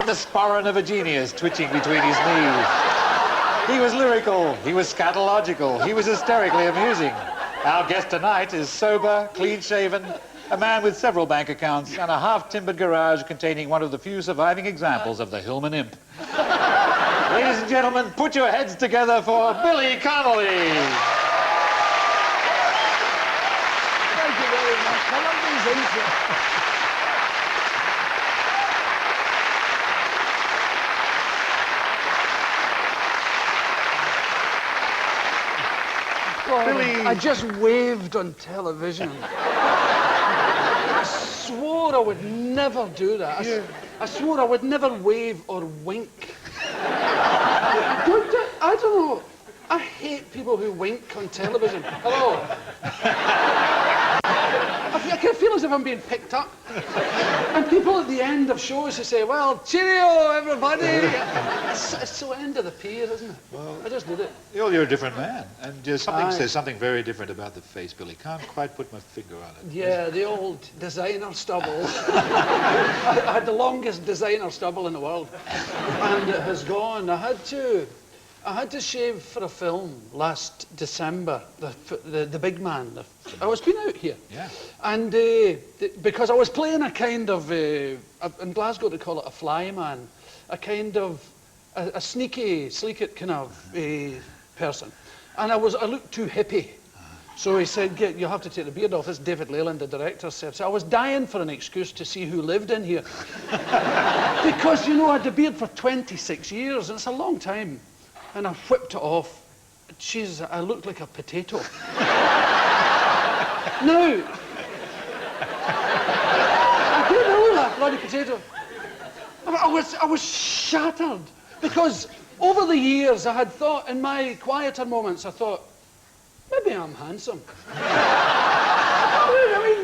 the sporran of a genius twitching between his knees. He was lyrical, he was scatological, he was hysterically amusing. Our guest tonight is sober, clean-shaven, a man with several bank accounts and a half-timbered garage containing one of the few surviving examples of the Hillman imp. Ladies and gentlemen, put your heads together for Billy Connolly. Thank you very much. I love these intros. Billy. I just waved on television. I swore I would never do that. I swore I would never wave or wink. I don't know. I hate people who wink on television. Hello. I can feel as if I'm being picked up. And people at the end of shows who say, well, cheerio, everybody. It's so end of the pier, isn't it? Well, I just did it. You're a different man. And something says something very different about the face, Billy. Can't quite put my finger on it. Yeah, the old designer stubble. I had the longest designer stubble in the world. And it has gone. I had to shave for a film last December, the big man. I was been out here. Yeah. And because I was playing a kind of, in Glasgow they call it a fly man, a kind of, a sneaky, sleek kind of person. And I looked too hippie. So he said, you have to take the beard off. This is David Leyland, the director, said. So I was dying for an excuse to see who lived in here. Because, you know, I had the beard for 26 years, and it's a long time. And I whipped it off. Jeez, I looked like a potato. Now, I did know that bloody potato. I was shattered because over the years I had thought, in my quieter moments, I thought, maybe I'm handsome.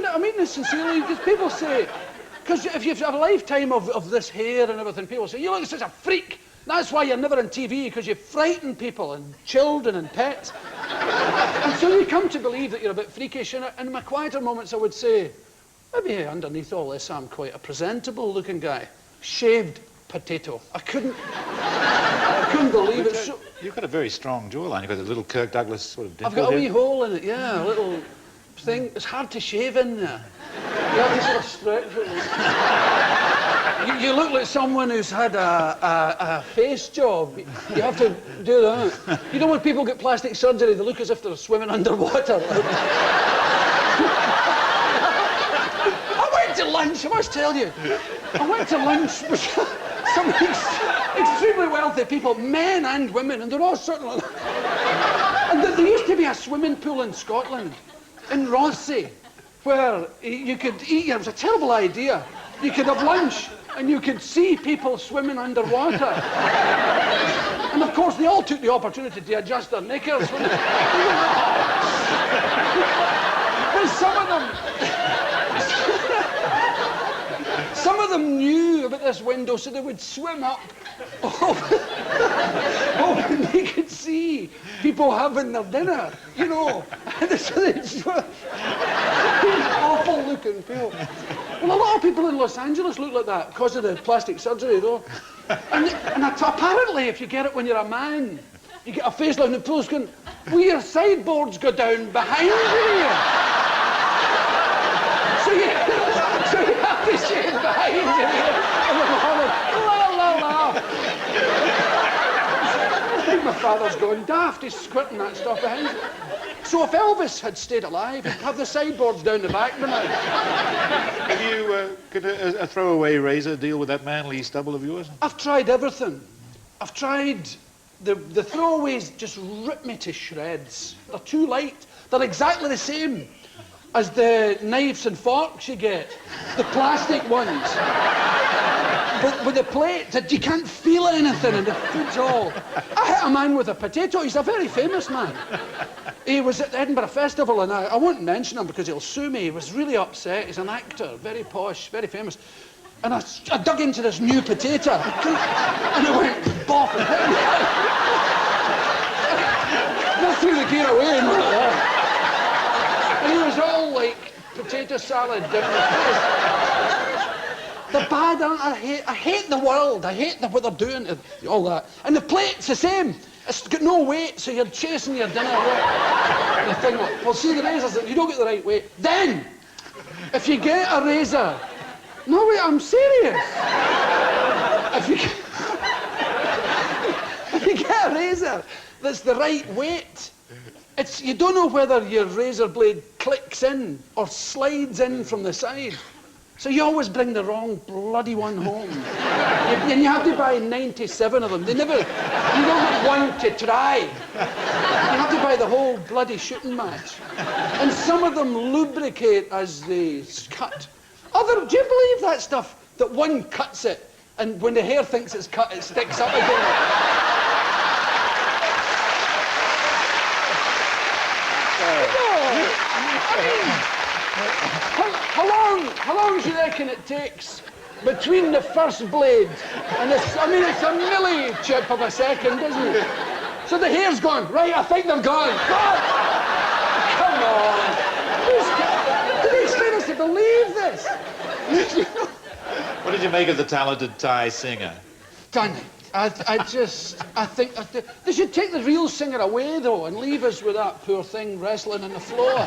I mean this sincerely, because people say, because if you've had a lifetime of this hair and everything, people say, you look such a freak. That's why you're never on TV, because you frighten people and children and pets. And so you come to believe that you're a bit freakish. And in my quieter moments, I would say, maybe underneath all this, I'm quite a presentable looking guy. Shaved potato. I couldn't believe it. You've got a very strong jawline. You've got a little Kirk Douglas sort of dimple. I've got a wee hole in it, yeah, a little thing. It's hard to shave in there. You have to sort of stretch it. You look like someone who's had a face job. You have to do that. You know when people get plastic surgery, they look as if they're swimming underwater. I went to lunch, I must tell you. I went to lunch with some extremely wealthy people, men and women, and they're all certainly... And there used to be a swimming pool in Scotland, in Rothesay, where you could eat. It was a terrible idea. You could have lunch, and you could see people swimming underwater. And of course, they all took the opportunity to adjust their knickers. But some of them knew about this window, so they would swim up, hoping they could see people having their dinner, you know. And so they'd swim. Awful-looking people. Well, a lot of people in Los Angeles look like that because of the plastic surgery, though. And apparently, if you get it when you're a man, you get a face like the pool's going, will your sideboards go down behind you? So you have to shave behind you. And we're hollering, la, la, la. I think my father's going daft. He's squirting that stuff behind you. So if Elvis had stayed alive, he'd have the sideboards down the back by now. Have you got a throwaway razor deal with that manly stubble of yours? I've tried everything. I've tried... The throwaways just rip me to shreds. They're too light. They're exactly the same as the knives and forks you get, the plastic ones. But with the plate, that you can't feel anything and the food's all... I hit a man with a potato. He's a very famous man. He was at the Edinburgh Festival, and I won't mention him because he'll sue me. He was really upset. He's an actor, very posh, very famous. And I dug into this new potato, and it went boff and hit me. I threw the gear away and went like that. And he was all like potato salad down the face. They're bad, aren't they? I hate the world. I hate what they're doing, all that. And the plate's the same. It's got no weight, so you're chasing your dinner away. The thing, well, see the razors, you don't get the right weight. Then, if you get a razor, no wait, I'm serious. If you get a razor that's the right weight, you don't know whether your razor blade clicks in or slides in from the side. So you always bring the wrong bloody one home. And you have to buy 97 of them. You don't have one to try. You have to buy the whole bloody shooting match. And some of them lubricate as they cut. Do you believe that stuff? That one cuts it, and when the hair thinks it's cut, it sticks up again. How long do you reckon it takes between the first blade and this? I mean, it's a milli-chip of a second, isn't it? So the hair's gone. Right, I think they're gone. God! Come on. Do they expect us to believe this? What did you make of the talented Thai singer? Done. I think they should take the real singer away, though, and leave us with that poor thing wrestling on the floor.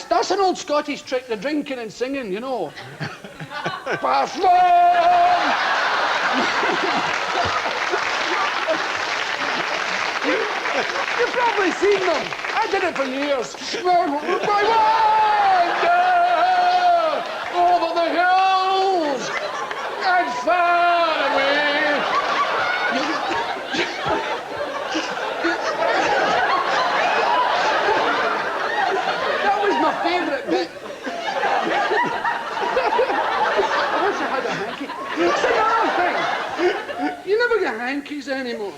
That's an old Scottish trick, the drinking and singing, you know. Pass on! You've probably seen them. I did it for years. Over the hills and far away. That was my favourite bit. I wish I had a hanky. That's another thing. You never get hankies anymore.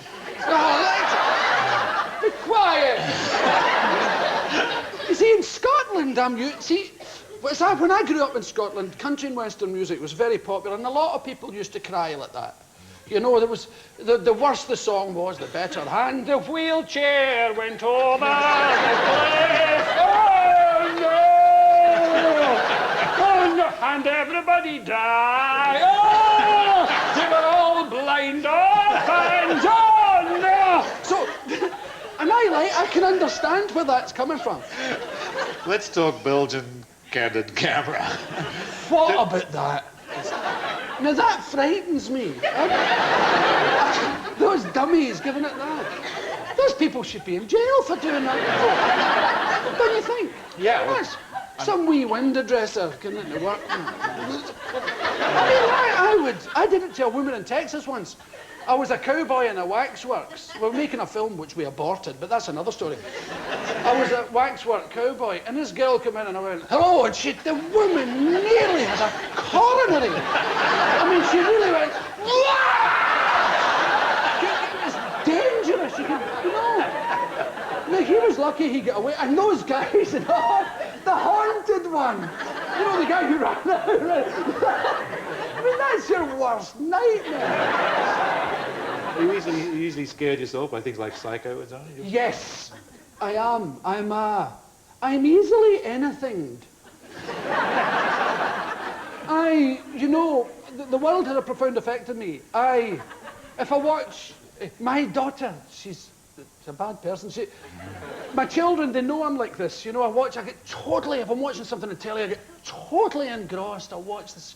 Oh, be quiet. You see, in Scotland, when I grew up in Scotland, country and western music was very popular, and a lot of people used to cry like that. You know, there was the worse the song was, the better. And the wheelchair went over the cliff. Oh no! Oh no! And everybody died. Oh! They were all blind orphans. Oh no! So, and I can understand where that's coming from. Let's talk Belgian candid camera. What about that? Now that frightens me. Those dummies giving it that. Those people should be in jail for doing that. Don't you think? Yeah. Well, yes. Some wee window dresser getting into work. I did it to a woman in Texas once. I was a cowboy in a waxworks. We were making a film which we aborted, but that's another story. I was a waxwork cowboy, and this girl came in and I went, hello, and the woman nearly had a coronary. I mean, she really went, it was dangerous. You know. Now, he was lucky he got away. And those guys, the haunted one. You know, the guy who ran out. I mean, that's your worst nightmare. You easily scared yourself by things like Psycho and something? Yes, I am. I'm easily anythinged. The world had a profound effect on me. If I watch my daughter, she's a bad person. My children, they know I'm like this. You know, I get totally, if I'm watching something on telly, I get totally engrossed. I watch this.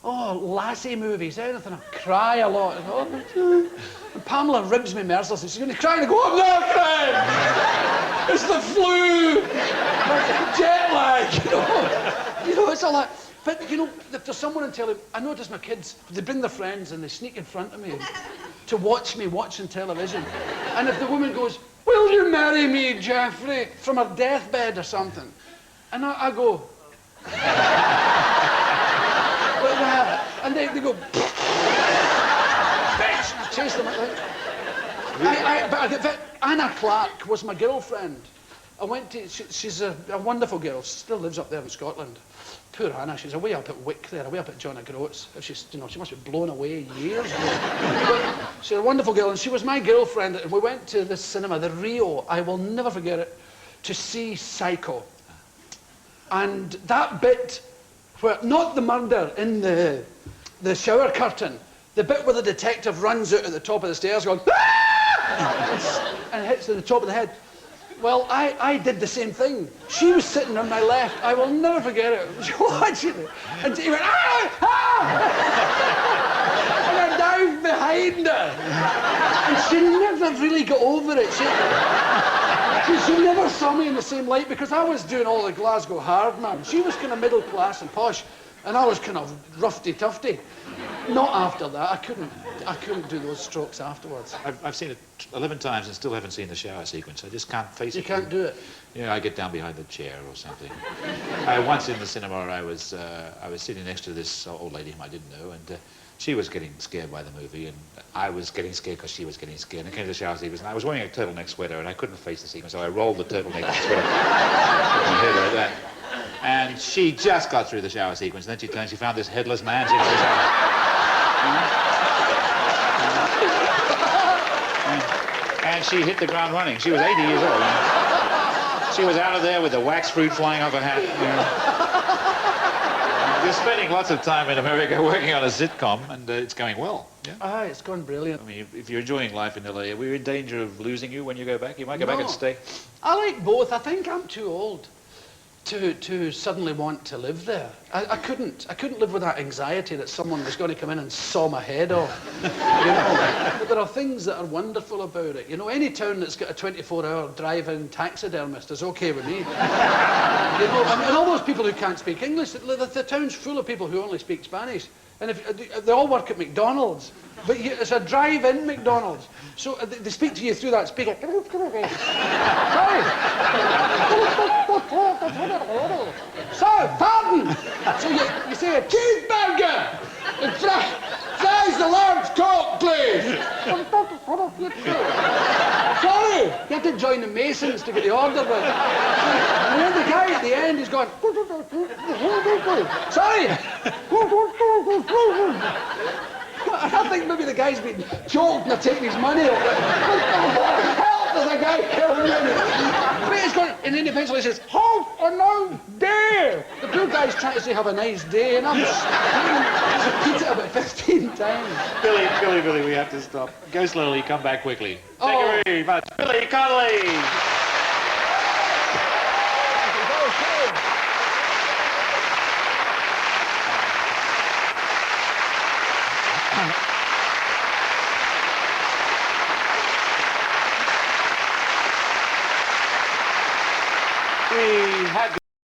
Lassie movies, anything. I cry a lot. And Pamela ribs me mercilessly. She's going to cry and I go, I'm not crying! It's the flu! Jet lag, you know, it's all that. But, you know, if there's someone on telly, I notice my kids, they bring their friends and they sneak in front of me to watch me watching television. And if the woman goes, will you marry me, Jeffrey, from her deathbed or something? And I go... and they go, I chase them. But Anna Clark was my girlfriend. I went to, she's a wonderful girl. She still lives up there in Scotland. Poor Anna, she's away up at Wick there, away up at John O'Groats. She must be blown away years ago. But she's a wonderful girl, and she was my girlfriend. And we went to this cinema, the Rio, I will never forget it, to see Psycho. And that bit where, not the murder in the shower curtain, the bit where the detective runs out at the top of the stairs going, "Ah!" and hits at the top of the head. Well, I did the same thing. She was sitting on my left. I will never forget it. She was watching it. And she went, "Ah! Ah!" And I dived behind her. And she never really got over it. She never saw me in the same light because I was doing all the Glasgow hard man. She was kind of middle class and posh. And I was kind of roughy-tufty. Not after that. I couldn't do those strokes afterwards. I've seen it 11 times and still haven't seen the shower sequence. I just can't face it. You can't do it? Yeah, I get down behind the chair or something. Once in the cinema, I was sitting next to this old lady whom I didn't know, and she was getting scared by the movie, and I was getting scared because she was getting scared. And I came to the shower sequence, and I was wearing a turtleneck sweater, and I couldn't face the sequence, so I rolled the turtleneck sweater with my head like that. And she just got through the shower sequence, and then she turned, she found this headless man sitting in the shower. And she hit the ground running. She was 80 years old. She was out of there with the wax fruit flying off her hat. You're spending lots of time in America working on a sitcom, and it's going well. Yeah? Ah, it's gone brilliant. I mean, if you're enjoying life in LA, are we in danger of losing you when you go back? You might go back and stay. I like both. I think I'm too old to suddenly want to live there. I couldn't live with that anxiety that someone was going to come in and saw my head off. You know? But there are things that are wonderful about it. You know, any town that's got a 24-hour drive-in taxidermist is okay with me. You know, and all those people who can't speak English, the town's full of people who only speak Spanish. And if they all work at McDonald's, but it's a drive-in McDonald's. So they speak to you through that speaker. Sorry. So, pardon. So you say a cheeseburger and fries the large coke, please. Sorry. You have to join the Masons to get the order right. And then the guy at the end is going, sorry. I think maybe the guy's been choked and they're taking his money. Help, there's a guy killing me. He's going, and then eventually he says, "Have a nice day." The poor guy's trying to say, "Have a nice day," and I'm repeat it about 15 times. Billy, we have to stop. Go slowly, come back quickly. Thank you very much. Billy Connolly.